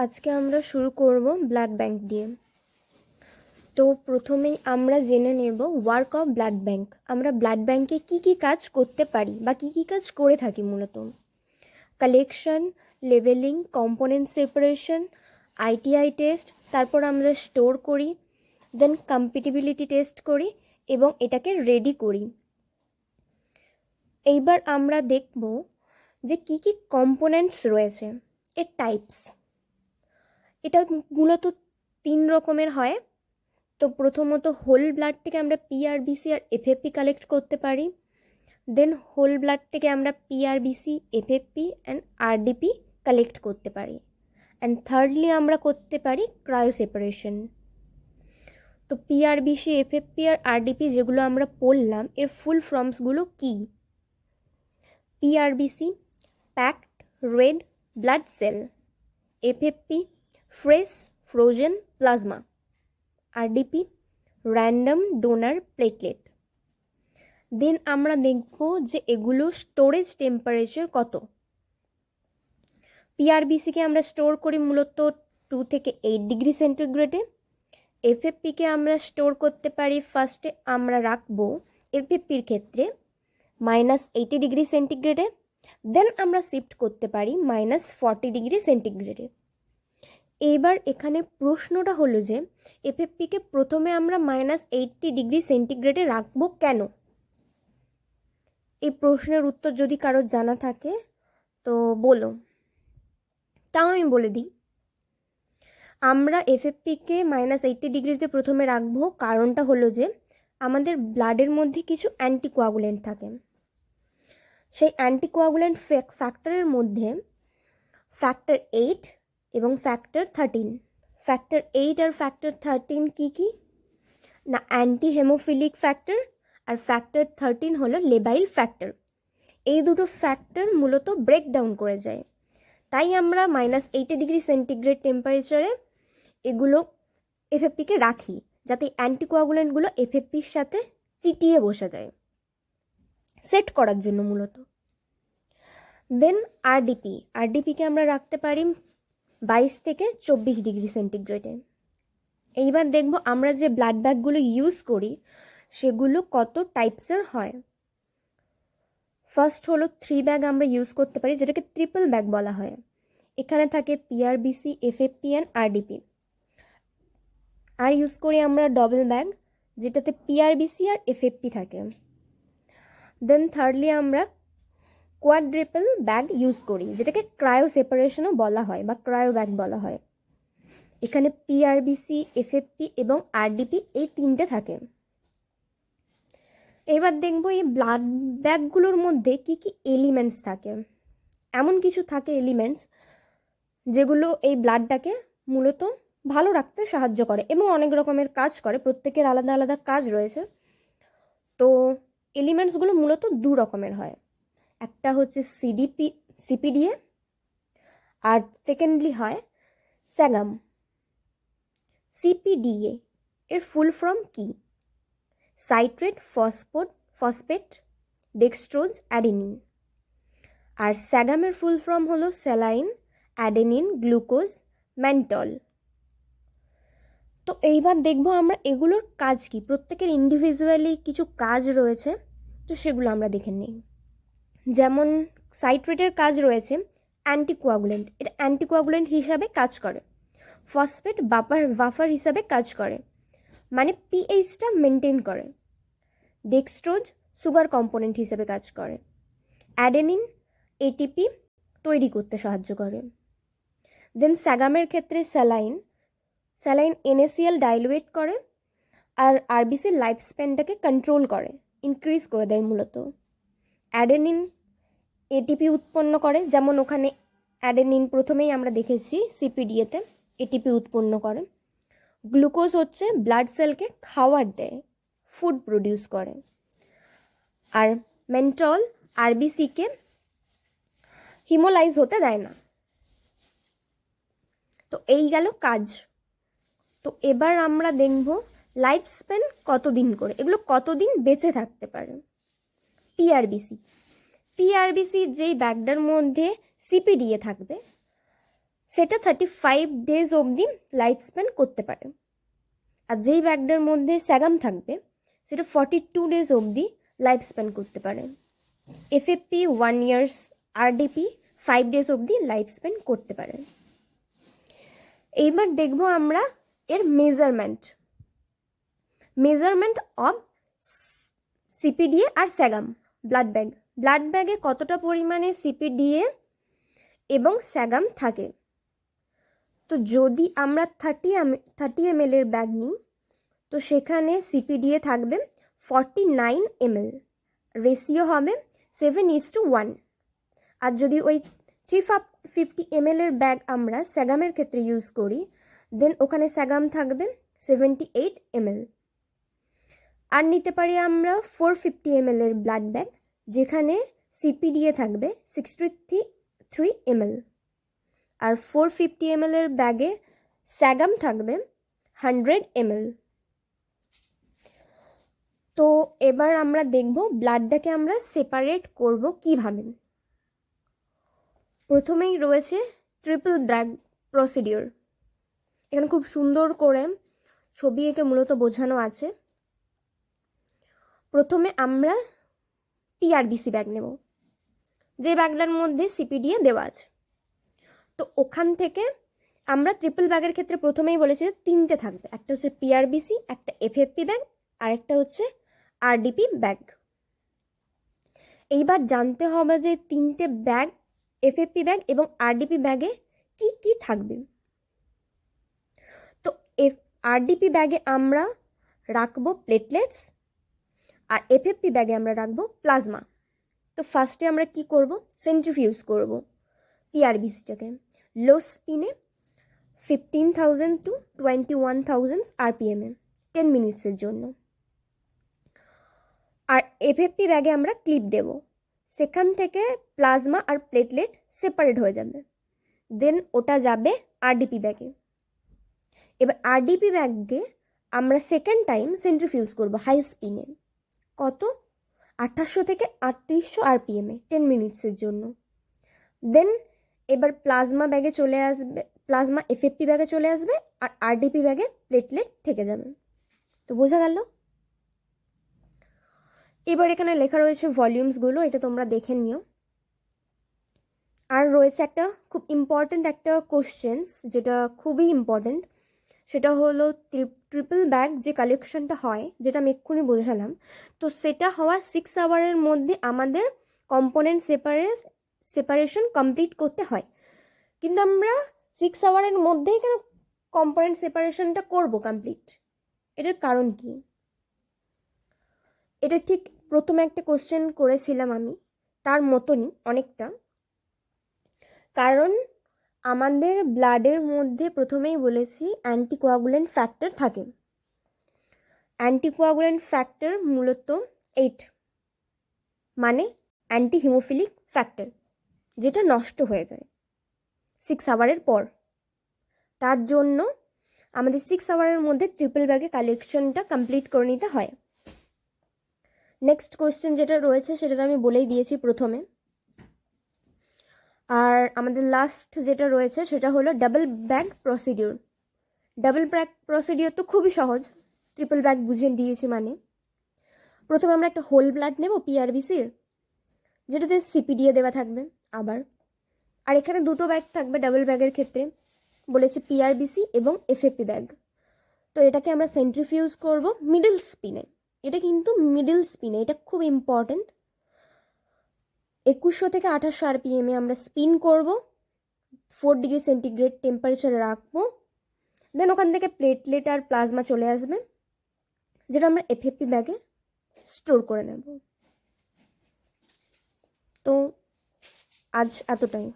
আজকে আমরা শুরু করব ব্লাড ব্যাংক দিয়ে। তো প্রথমেই আমরা জেনে নেব ওয়ার্ক অফ ব্লাড ব্যাংক। আমরা ব্লাড ব্যাংকে কি কি কাজ করতে পারি বা কি কি কাজ করে থাকি মূলত: collection, leveling, component separation, ITI test, তারপর আমরা স্টোর করি, দেন কম্প্যাটিবিলিটি টেস্ট করি এবং এটাকে রেডি করি। এইবার আমরা দেখব যে কি কি কম্পোনেন্টস রয়েছে, এর টাইপস। এটা মূলত 3 রকমের হয়। তো প্রথমত হোল ব্লাড থেকে আমরা পিআরবিসি আর এফএফপি কালেক্ট করতে পারি। দেন হোল ব্লাড থেকে আমরা PRBC, FFP and RDP collect করতে পারি। অ্যান্ড থার্ডলি আমরা করতে পারি ক্রায়ো সেপারেশন। তো পিআরবিসি, এফএফপি আর আরডিপি যেগুলো আমরা পড়লাম, এর ফুল ফর্মসগুলো কী? PRBC packed red blood cell, FFP fresh frozen plasma, RDP random donor platelet. Then আমরা দেখব যে এগুলো স্টোরেজ টেম্পারেচার কত। পিআরবিসিকে আমরা স্টোর করি মূলত 2 থেকে 8 ডিগ্রি সেন্টিগ্রেডে। এফএফপিকে আমরা স্টোর করতে পারি, ফার্স্টে আমরা রাখবো এফএফপির ক্ষেত্রে -80 ডিগ্রি সেন্টিগ্রেডে, দেন আমরা শিফট করতে পারি -40 ডিগ্রি সেন্টিগ্রেডে। এইবার এখানে প্রশ্নটা হলো যে এফএফপিকে প্রথমে আমরা -80 ডিগ্রি সেন্টিগ্রেডে রাখবো কেন? এই প্রশ্নের উত্তর যদি কারোর জানা থাকে তো বলো, তাও আমি বলে দিই। আমরা এফএফপিকে -80 ডিগ্রিতে প্রথমে রাখবো, কারণটা হলো যে আমাদের ব্লাডের মধ্যে কিছু অ্যান্টিকোয়াগুলেন্ট থাকে। সেই অ্যান্টিকোয়াগুলেন্ট ফ্যাক্টরের মধ্যে ফ্যাক্টর 8 এবং ফ্যাক্টর 13। ফ্যাক্টর 8 আর ফ্যাক্টর 13 কী কী না, অ্যান্টি হেমোফিলিক ফ্যাক্টর, আর ফ্যাক্টর 13 হলো লেবাইল ফ্যাক্টর। এই দুটো ফ্যাক্টর মূলত ব্রেকডাউন করে যায়। তাই আমরা -80 ডিগ্রি সেন্টিগ্রেড টেম্পারেচারে এগুলো এফএফপিকে রাখি, যাতে অ্যান্টিকোয়াগুলেন্টগুলো এফএফপির সাথে চিটিয়ে বসে যায়, সেট করার জন্য মূলত। দেন আরডিপিকে আমরা রাখতে পারি 22 থেকে 24 ডিগ্রি সেন্টিগ্রেডে। এইবার দেখব আমরা যে ব্লাড ব্যাগগুলো ইউজ করি সেগুলো কত টাইপসের হয়। ফার্স্ট হলো 3 ব্যাগ আমরা ইউজ করতে পারি, যেটাকে ট্রিপল ব্যাগ বলা হয়। এখানে থাকে পিআরবিসি, এফএফপি অ্যান্ড আরডিপি। আর ইউজ করি আমরা ডবল ব্যাগ, যেটাতে পিআরবিসি আর এফএফপি থাকে। দেন থার্ডলি আমরা কোয়াড্রিপল ব্যাগ ইউজ করি, যেটাকে ক্রায়ো সেপারেশনও বলা হয় বা ক্রায়ো ব্যাগ বলা হয়। এখানে পিআরবিসি, এফএফপি এবং আরডিপি এই 3টে থাকে। এবার দেখব এই ব্লাড ব্যাগগুলোর মধ্যে কি কি এলিমেন্টস থাকে। এমন কিছু থাকে এলিমেন্টস যেগুলো এই ব্লাডটাকে মূলত ভালো রাখতে সাহায্য করে এবং অনেক রকমের কাজ করে, প্রত্যেকের আলাদা আলাদা কাজ রয়েছে। তো এলিমেন্টসগুলো মূলত 2 রকমের হয়। একটা হচ্ছে সিপিডিএ আর সেকেন্ডলি হয় স্যাগাম। সিপিডিএ এর ফুল ফর্ম কি? Citrate phosphate dextrose adenine. আর স্যাগামের ফুল ফর্ম হলো স্যালাইন অ্যাডেনিন গ্লুকোজ ম্যান্টল। তো এইবার দেখব আমরা এগুলোর কাজ কি। প্রত্যেকের ইন্ডিভিজুয়ালি কিছু কাজ রয়েছে, তো সেগুলো আমরা দেখে নিই। যেমন সাইট্রেটের কাজ রয়েছে অ্যান্টিকোয়াগুলেন্ট, এটা অ্যান্টিকোয়াগুলেন্ট হিসাবে কাজ করে। ফসফেট বাফার হিসাবে কাজ করে, মানে পিএইচটা মেনটেন করে। ডেক্সট্রোজ সুগার কম্পোনেন্ট হিসেবে কাজ করে। অ্যাডেনিন এটিপি তৈরি করতে সাহায্য করে। দেন স্যাগামের ক্ষেত্রে স্যালাইন এনএসিএল ডাইলুয়েট করে আর আরবিসির লাইফ স্প্যানটাকে কন্ট্রোল করে, ইনক্রিজ করে দেয় মূলত। অ্যাডেনিন এটিপি উৎপন্ন করে, যেমন ওখানে অ্যাডেনিন প্রথমেই আমরা দেখেছি সিপিডিএতে এটিপি উৎপন্ন করে। গ্লুকোজ হচ্ছে ব্লাড সেলকে খাবার দেয়, ফুড প্রডিউস করে। আর মেন্টল আরবিসিকে হিমোলাইজ হতে দেয় না। তো এই গেল কাজ। তো এবার আমরা দেখব লাইফ স্প্যান কতদিন করে, এগুলো কতদিন বেঁচে থাকতে পারে। পিআরবিসি যেই ব্যাগটার মধ্যে সিপিডিএ থাকবে সেটা 35 ডেজ অবধি লাইফ স্প্যান করতে পারে। আর যেই ব্যাগটার মধ্যে স্যাগাম থাকবে সেটা 42 ডেজ অবধি লাইফ স্প্যান করতে পারে। এফএফপি 1 ইয়ার্স, আরডিপি 5 ডেজ অবধি লাইফ স্প্যান করতে পারে। এইবার দেখব আমরা এর মেজারমেন্ট অফ সিপিডিএ আর স্যাগাম। ব্লাড ব্যাগে কতটা পরিমাণে সিপিডিএ এবং স্যাগাম থাকে। তো যদি আমরা 30 ml এর ব্যাগ নিই তো সেখানে সিপিডিএ থাকবে 49 ml, রেশিও হবে 7:1। আর যদি ওই 350 ml এর ব্যাগ আমরা স্যাগামের ক্ষেত্রে ইউজ করি দেন ওখানে স্যাগাম থাকবে 78 ml। আর নিতে পারি আমরা 450 ml এর ব্লাড ব্যাগ, যেখানে সিপিডিএ থাকবে 63 ml। আর 450 ml এর ব্যাগে স্যাগাম থাকবে 100 ml। তো এবার আমরা দেখব ব্লাডটাকে আমরা সেপারেট করব কিভাবে। প্রথমেই রয়েছে ট্রিপল ব্যাগ প্রসিডিওর। এখানে খুব সুন্দর করে ছবি এঁকে মূলত বোঝানো আছে। প্রথমে আমরা টিআরবিসি ব্যাগ নেব, যে ব্যাগটার মধ্যে সিপিডিএ দেওয়া আছে। তো ওখান থেকে আমরা ট্রিপল ব্যাগের ক্ষেত্রে প্রথমেই বলেছি যে 3টে থাকবে, একটা হচ্ছে পিআরবিসি, একটা এফএফপি ব্যাগ, আর একটা হচ্ছে আরডিপি ব্যাগ। এইবার জানতে হবে যে 3টে ব্যাগ, এফএফপি ব্যাগ এবং আরডিপি ব্যাগে কি কি থাকবে। তো আরডিপি ব্যাগে আমরা রাখবো প্লেটলেটস আর এফএফপি ব্যাগে আমরা রাখবো প্লাজমা। তো ফার্স্টে আমরা কি করব, সেন্ট্রিফিউজ করব পিআরবিসিটাকে লো স্পিনে 15,000 to 21,000 আরপিএমে 10 মিনিটসের জন্য। আর এফএফপি ব্যাগে আমরা ক্লিপ দেব, সেখান থেকে প্লাজমা আর প্লেটলেট সেপারেট হয়ে যাবে, দেন ওটা যাবে আরডিপি ব্যাগে। এবার আরডিপি ব্যাগে আমরা সেকেন্ড টাইম সেন্ট্রিফিউজ করব হাই স্পিনে, কত 2800 থেকে 3800 আরপিএমে 10 মিনিটসের জন্য। দেন এবার প্লাজমা ব্যাগে চলে আসবে, প্লাজমা এফএফপি ব্যাগে চলে আসবে আর আরডিপি ব্যাগে প্লেটলেট থেকে যাবে। তো বোঝা গেল। এবার এখানে লেখা রয়েছে ভলিউমসগুলো, এটা তোমরা দেখে নিও। আর রয়েছে একটা খুব ইম্পর্ট্যান্ট একটা কোশ্চেন্স, যেটা খুবই ইম্পর্ট্যান্ট, সেটা হলো ট্রিপল ব্যাগ যে কালেকশনটা হয়, যেটা আমি এক্ষুনি বোঝালাম, তো সেটা হওয়ার 6 আওয়ারের মধ্যে আমাদের কম্পোনেন্ট সেপারেশন কমপ্লিট করতে হয়। কিন্তু আমরা 6 আওয়ারের মধ্যেই কেন কম্পোনেন্ট সেপারেশনটা করব কমপ্লিট? এটার কারণ কি? এটা ঠিক প্রথমে একটা কোশ্চেন করেছিলাম আমি, তার মতনই অনেকটা। কারণ আমাদের ব্লাডের মধ্যে প্রথমেই বলেছি অ্যান্টিকোয়াগুলেন্ট ফ্যাক্টর থাকে। অ্যান্টিকোয়াগুলেন্ট ফ্যাক্টর মূলত 8, মানে অ্যান্টি হিমোফিলিক ফ্যাক্টর, যেটা নষ্ট হয়ে যায় 6 আওয়ারের পর। তার জন্য আমাদের 6 আওয়ারের মধ্যে ট্রিপল ব্যাগে কালেকশনটা কমপ্লিট করে নিতে হয়। নেক্সট কোয়েশ্চেন যেটা রয়েছে সেটা তো আমি বলেই দিয়েছি প্রথমে। আর আমাদের লাস্ট যেটা রয়েছে সেটা হলো double bag procedure. Double bag procedure তো খুবই সহজ, ট্রিপল ব্যাগ বুঝিয়ে দিয়েছি মানে। প্রথমে আমরা একটা হোল ব্লাড নেব পিআরবিসির, যেটাতে সিপিডিএ দেওয়া থাকবে আবার। আর এখানে দুটো ব্যাগ থাকবে ডাবল ব্যাগের ক্ষেত্রে, বলেছি পিআরবিসি এবং এফএপি ব্যাগ। তো এটাকে আমরা সেন্ট্রিফিউজ করব মিডল স্পিনে। এটা কিন্তু মিডল স্পিনে, এটা খুব ইম্পর্টেন্ট। 2100 থেকে 2800 আরপিএমে আমরা স্পিন করব, 4 ডিগ্রি সেন্টিগ্রেড টেম্পারেচারে রাখবো। দেন ওখান থেকে প্লেটলেট আর প্লাজমা চলে আসবে, যেটা আমরা এফএপি ব্যাগে স্টোর করে নেব। তো আজ এতটাই।